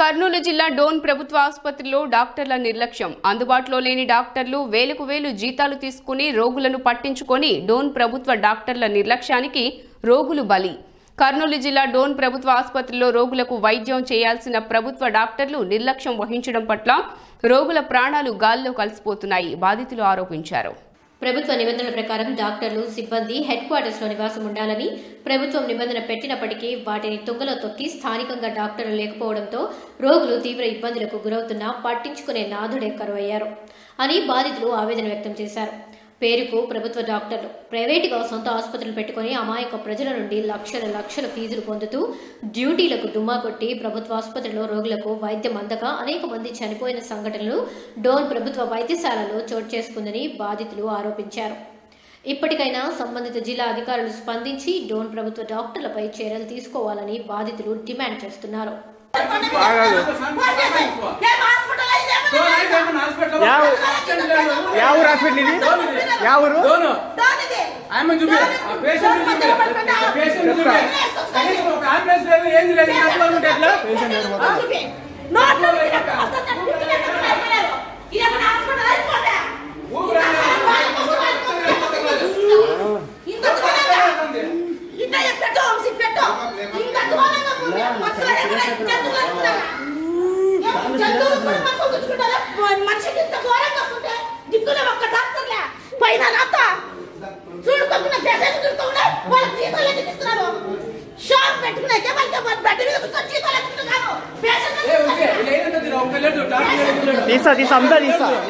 కర్నూలు జిల్లా డోన్ ప్రభుత్వ ఆసుపత్రిలో డాక్టర్ల నిర్లక్ష్యం. అందుబాటులో లేని డాక్టర్లు వేలకు వేలు జీతాలు తీసుకుని రోగులను పట్టించుకొని డోన్ ప్రభుత్వ డాక్టర్ల నిర్లక్ష్యానికి రోగులు బలి. కర్నూలు జిల్లా డోన్ ప్రభుత్వ ఆసుపత్రిలో రోగులకు వైద్యం చేయాల్సిన ప్రభుత్వ డాక్టర్లు నిర్లక్ష్యం వహించడం పట్ల రోగుల ప్రాణాలు గాల్లో కలిసిపోతున్నాయి బాధితులు ఆరోపించారు. ప్రభుత్వ నిబంధనల ప్రకారం డాక్టర్లు సిబ్బంది హెడ్ క్వార్టర్స్ లో నివాసం ఉండాలని ప్రభుత్వం నిబంధన పెట్టినప్పటికీ వాటిని తుంగలో తొక్కి స్థానికంగా డాక్టర్లు లేకపోవడంతో రోగులు తీవ్ర ఇబ్బందులకు గురవుతున్నా పట్టించుకునే నాథుడే కరువయ్యారు అని బాధితులు ఆవేదన వ్యక్తం చేశారు. పేరుకు ప్రభుత్వ డాక్టర్లు ప్రైవేటుగా సొంత ఆసుపత్రులు పెట్టుకుని అమాయక ప్రజల నుండి లక్షల ఫీజులు పొందుతూ డ్యూటీలకు డుమ్మా కొట్టి ప్రభుత్వ ఆసుపత్రిలో రోగులకు వైద్యం అందక అనేక మంది చనిపోయిన సంఘటనలు డోన్ ప్రభుత్వ వైద్యశాలలో చోటు చేసుకుందని బాధితులు ఆరోపించారు. ఇప్పటికైనా సంబంధిత జిల్లా అధికారులు స్పందించి డోన్ ప్రభుత్వ డాక్టర్లపై చర్యలు తీసుకోవాలని బాధితులు డిమాండ్ చేస్తున్నారు.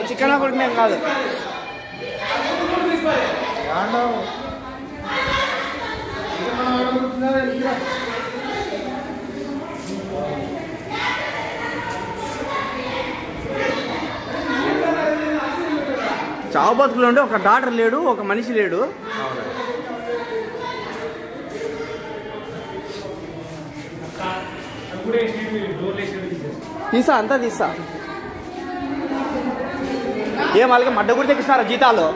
చికెన్ కొడుకునే కాదు చావు బతుకులు ఉంటే ఒక డాక్టర్ లేడు, ఒక మనిషి లేడు. తీసా అంతా తీసా ఏం వాళ్ళకి మడ్డ కూడా తెచ్చినారా జీతాలు?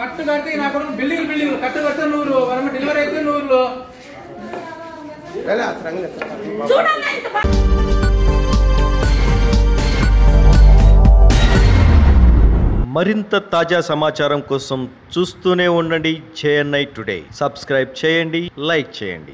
కట్టు కడితే నాకు బిల్డింగ్ కట్టు కడితే 100 డెలివరీ అయితే 100. మరింత తాజా సమాచారం కోసం చూస్తూనే ఉండండి JNI టుడే. సబ్స్క్రైబ్ చేయండి, లైక్ చేయండి.